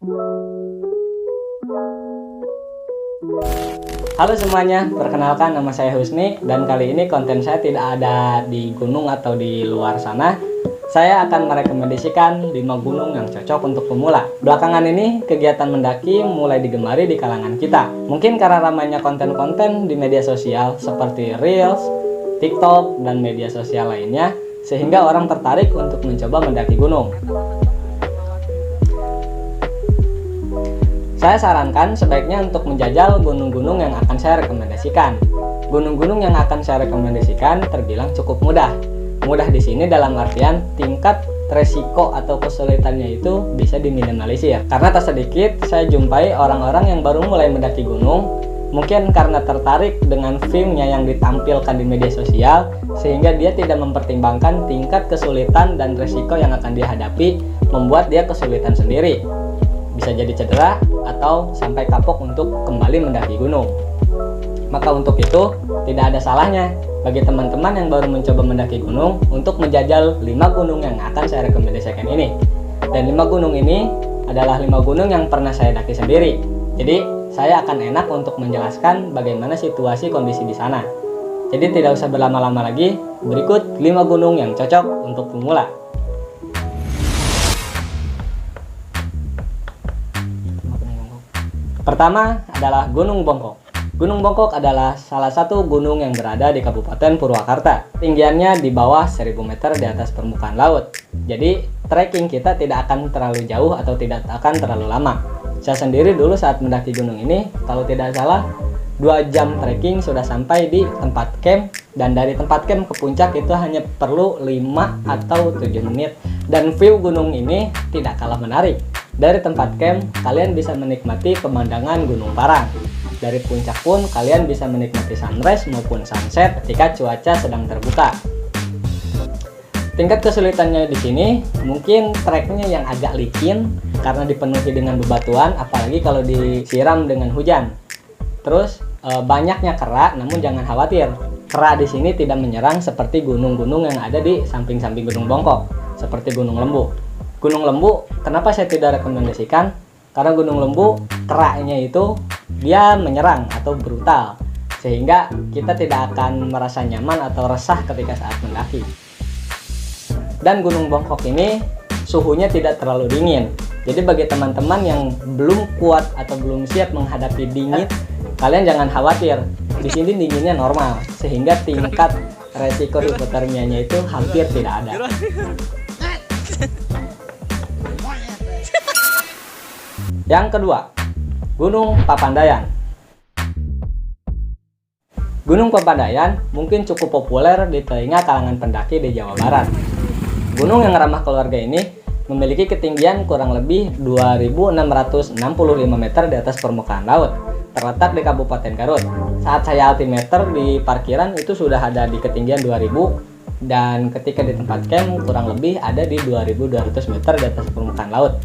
Halo semuanya, perkenalkan nama saya Husni dan kali ini konten saya tidak ada di gunung atau di luar sana. Saya akan merekomendasikan 5 gunung yang cocok untuk pemula. Belakangan ini kegiatan mendaki mulai digemari di kalangan kita. Mungkin karena ramainya konten-konten di media sosial seperti Reels, TikTok, dan media sosial lainnya, sehingga orang tertarik untuk mencoba mendaki gunung. Saya sarankan sebaiknya untuk menjajal gunung-gunung yang akan saya rekomendasikan. Gunung-gunung yang akan saya rekomendasikan terbilang cukup mudah. Mudah di sini dalam artian tingkat resiko atau kesulitannya itu bisa diminimalisir. Karena tak sedikit saya jumpai orang-orang yang baru mulai mendaki gunung, mungkin karena tertarik dengan view-nya yang ditampilkan di media sosial, sehingga dia tidak mempertimbangkan tingkat kesulitan dan resiko yang akan dihadapi, membuat dia kesulitan sendiri. Bisa jadi cedera atau sampai kapok untuk kembali mendaki gunung. Maka untuk itu tidak ada salahnya bagi teman-teman yang baru mencoba mendaki gunung untuk menjajal 5 gunung yang akan saya rekomendasikan ini. Dan 5 gunung ini adalah 5 gunung yang pernah saya daki sendiri. Jadi saya akan enak untuk menjelaskan bagaimana situasi kondisi di sana. Jadi tidak usah berlama-lama lagi, berikut 5 gunung yang cocok untuk pemula. Pertama adalah Gunung Bongkok. Gunung Bongkok adalah salah satu gunung yang berada di Kabupaten Purwakarta. Tinggiannya di bawah 1000 meter di atas permukaan laut. Jadi trekking kita tidak akan terlalu jauh atau tidak akan terlalu lama. Saya sendiri dulu saat mendaki gunung ini, kalau tidak salah 2 jam trekking sudah sampai di tempat camp. Dan dari tempat camp ke puncak itu hanya perlu 5 atau 7 menit. Dan view gunung ini tidak kalah menarik. Dari tempat camp, kalian bisa menikmati pemandangan Gunung Parang. Dari puncak pun, kalian bisa menikmati sunrise maupun sunset ketika cuaca sedang terbuka. Tingkat kesulitannya di sini, mungkin treknya yang agak licin karena dipenuhi dengan bebatuan, apalagi kalau disiram dengan hujan. Terus, banyaknya kera, namun jangan khawatir. Kera di sini tidak menyerang seperti gunung-gunung yang ada di samping-samping Gunung Bongkok, seperti Gunung Lembu. Gunung Lembu, kenapa saya tidak rekomendasikan? Karena Gunung Lembu, keranya itu dia menyerang atau brutal, sehingga kita tidak akan merasa nyaman atau resah ketika saat mendaki. Dan Gunung Bongkok ini suhunya tidak terlalu dingin. Jadi bagi teman-teman yang belum kuat atau belum siap menghadapi dingin, kalian jangan khawatir. Di sini dinginnya normal, sehingga tingkat resiko hipotermianya itu hampir tidak ada. Yang kedua, Gunung Papandayan. Gunung Papandayan mungkin cukup populer di telinga kalangan pendaki di Jawa Barat. Gunung yang ramah keluarga ini memiliki ketinggian kurang lebih 2665 meter di atas permukaan laut, terletak di Kabupaten Garut. Saat saya altimeter di parkiran itu sudah ada di ketinggian 2000, dan ketika di tempat camp kurang lebih ada di 2200 meter di atas permukaan laut.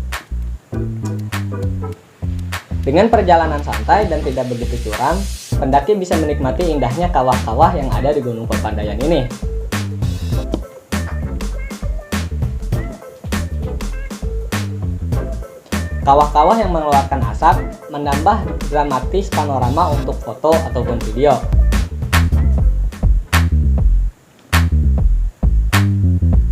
Dengan perjalanan santai dan tidak begitu curam, pendaki bisa menikmati indahnya kawah-kawah yang ada di Gunung Papandayan ini. Kawah-kawah yang mengeluarkan asap menambah dramatis panorama untuk foto ataupun video.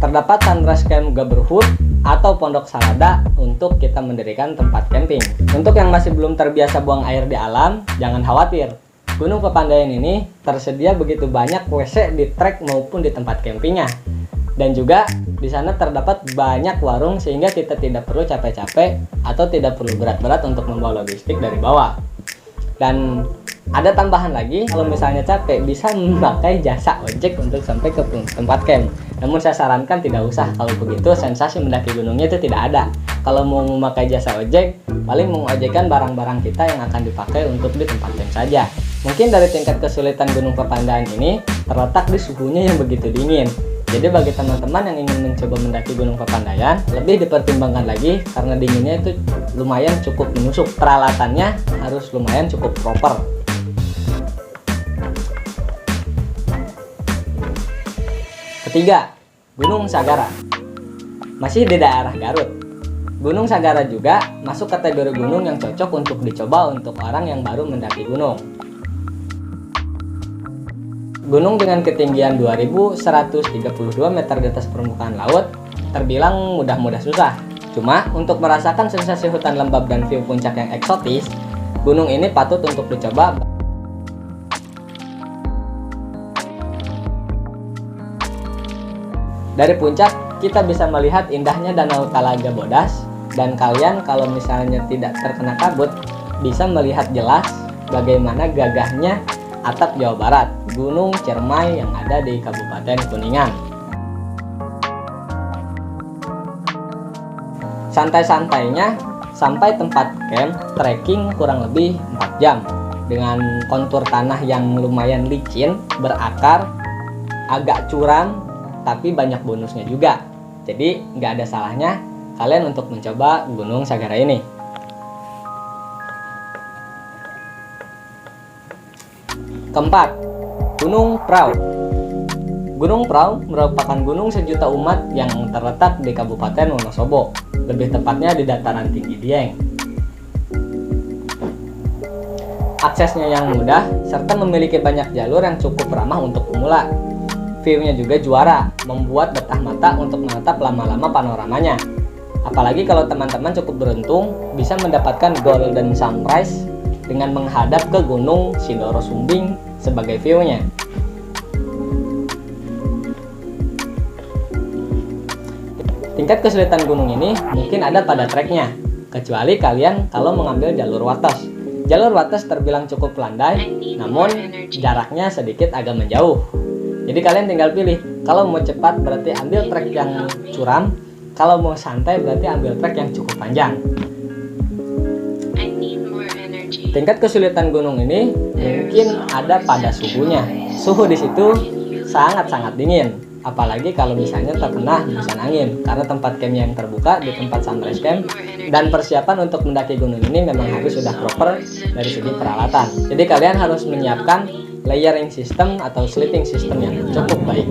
Terdapat sunrise camp Gaberhut atau Pondok Salada untuk kita mendirikan tempat camping. Untuk yang masih belum terbiasa buang air di alam, jangan khawatir. Gunung Papandayan ini tersedia begitu banyak WC di trek maupun di tempat campingnya. Dan juga di sana terdapat banyak warung sehingga kita tidak perlu capek-capek atau tidak perlu berat-berat untuk membawa logistik dari bawah. Dan ada tambahan lagi, kalau misalnya capek bisa memakai jasa ojek untuk sampai ke tempat camp. Namun saya sarankan tidak usah, kalau begitu sensasi mendaki gunungnya itu tidak ada. Kalau mau memakai jasa ojek, paling mengojekkan barang-barang kita yang akan dipakai untuk di tempat camp saja. Mungkin dari tingkat kesulitan Gunung Papandayan ini terletak di suhunya yang begitu dingin. Jadi bagi teman-teman yang ingin mencoba mendaki Gunung Papandayan, lebih dipertimbangkan lagi karena dinginnya itu lumayan cukup menusuk. Peralatannya harus lumayan cukup proper. Ketiga, Gunung Sagara. Masih di daerah Garut. Gunung Sagara juga masuk kategori gunung yang cocok untuk dicoba untuk orang yang baru mendaki gunung. Gunung dengan ketinggian 2132 meter di atas permukaan laut terbilang mudah-mudah susah. Cuma untuk merasakan sensasi hutan lembab dan view puncak yang eksotis, gunung ini patut untuk dicoba. Dari puncak kita bisa melihat indahnya Danau Talaga Bodas, dan kalian kalau misalnya tidak terkena kabut bisa melihat jelas bagaimana gagahnya atap Jawa Barat, Gunung Ciremai yang ada di Kabupaten Kuningan. Santai-santainya sampai tempat camp trekking kurang lebih 4 jam dengan kontur tanah yang lumayan licin, berakar, agak curam, tapi banyak bonusnya juga. Jadi nggak ada salahnya kalian untuk mencoba Gunung Sagara ini. Keempat, Gunung Prau. Gunung Prau merupakan gunung sejuta umat yang terletak di Kabupaten Wonosobo, lebih tepatnya di dataran tinggi Dieng. Aksesnya yang mudah serta memiliki banyak jalur yang cukup ramah untuk pemula. View-nya juga juara, membuat betah mata untuk menatap lama-lama panoramanya. Apalagi kalau teman-teman cukup beruntung bisa mendapatkan golden sunrise dengan menghadap ke Gunung Sindoro Sumbing sebagai view-nya. Tingkat kesulitan gunung ini mungkin ada pada treknya, kecuali kalian kalau mengambil jalur wates. Jalur wates terbilang cukup landai, namun jaraknya sedikit agak menjauh. Jadi kalian tinggal pilih, kalau mau cepat berarti ambil trek yang curam, kalau mau santai berarti ambil trek yang cukup panjang. Tingkat kesulitan gunung ini mungkin ada pada suhunya. Suhu di situ sangat-sangat dingin, apalagi kalau misalnya terkena hembusan angin, karena tempat campnya yang terbuka di tempat sunrise camp, dan persiapan untuk mendaki gunung ini memang harus sudah proper dari segi peralatan. Jadi kalian harus menyiapkan layering system atau sleeping system yang cukup baik.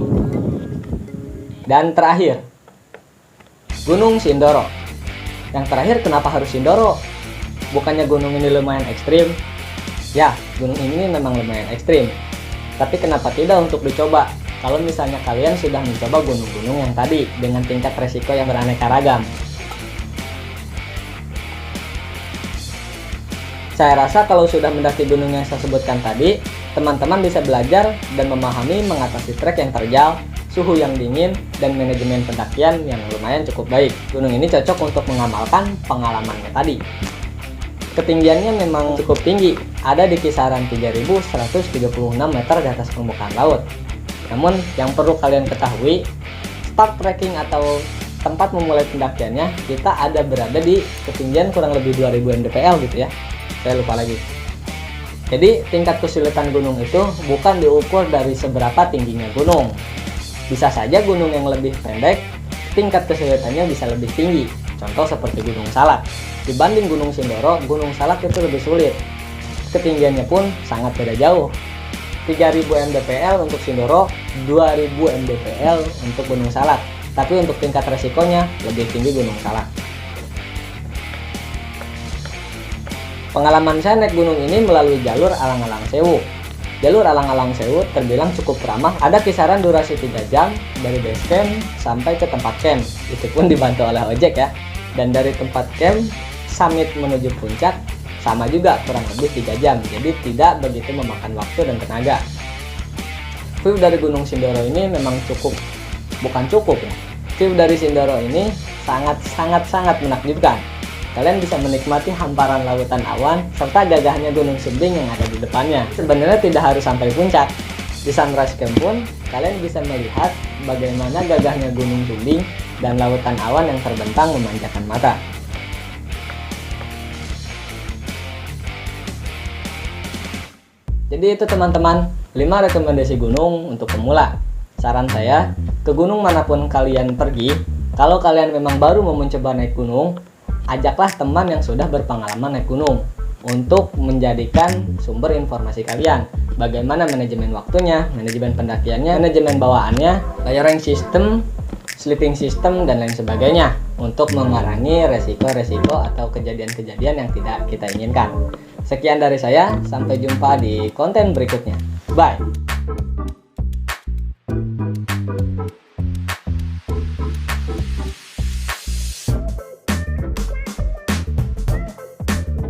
Dan terakhir, Gunung Sindoro. Yang terakhir, kenapa harus Sindoro? Bukannya gunung ini lumayan ekstrim? Ya, gunung ini memang lumayan ekstrim. Tapi kenapa tidak untuk dicoba? Kalau misalnya kalian sudah mencoba gunung-gunung yang tadi dengan tingkat resiko yang beraneka ragam. Saya rasa kalau sudah mendaki gunung yang saya sebutkan tadi, teman-teman bisa belajar dan memahami mengatasi trek yang terjal, suhu yang dingin, dan manajemen pendakian yang lumayan cukup baik. Gunung ini cocok untuk mengamalkan pengalamannya tadi. Ketinggiannya memang cukup tinggi, ada di kisaran 3.136 meter di atas permukaan laut. Namun yang perlu kalian ketahui, start trekking atau tempat memulai pendakiannya kita ada berada di ketinggian kurang lebih 2000 mdpl gitu ya. Saya lupa lagi. Jadi tingkat kesulitan gunung itu bukan diukur dari seberapa tingginya gunung. Bisa saja gunung yang lebih pendek, tingkat kesulitannya bisa lebih tinggi. Contoh seperti Gunung Salak. Dibanding Gunung Sindoro, Gunung Salak itu lebih sulit. Ketinggiannya pun sangat beda jauh. 3000 mdpl untuk Sindoro, 2000 mdpl untuk Gunung Salak. Tapi untuk tingkat resikonya lebih tinggi Gunung Salak. Pengalaman saya naik gunung ini melalui jalur Alang-Alang Sewu. Jalur Alang-Alang Sewu terbilang cukup ramah, ada kisaran durasi 3 jam dari base camp sampai ke tempat camp. Itu pun dibantu oleh ojek ya. Dan dari tempat camp, summit menuju puncak sama juga kurang lebih 3 jam. Jadi tidak begitu memakan waktu dan tenaga. View dari Gunung Sindoro ini memang bukan cukup ya. View dari Sindoro ini sangat menakjubkan. Kalian bisa menikmati hamparan lautan awan serta gagahnya Gunung Sumbing yang ada di depannya. Sebenarnya tidak harus sampai puncak. Di sunrise camp pun kalian bisa melihat bagaimana gagahnya Gunung Sumbing dan lautan awan yang terbentang memanjakan mata. Jadi itu teman-teman, 5 rekomendasi gunung untuk pemula. Saran saya, ke gunung manapun kalian pergi, kalau kalian memang baru mau mencoba naik gunung, ajaklah teman yang sudah berpengalaman naik gunung untuk menjadikan sumber informasi kalian. Bagaimana manajemen waktunya, manajemen pendakiannya, manajemen bawaannya, layering system, sleeping system, dan lain sebagainya. untuk mengurangi resiko-resiko atau kejadian-kejadian yang tidak kita inginkan. Sekian dari saya, sampai jumpa di konten berikutnya. Bye!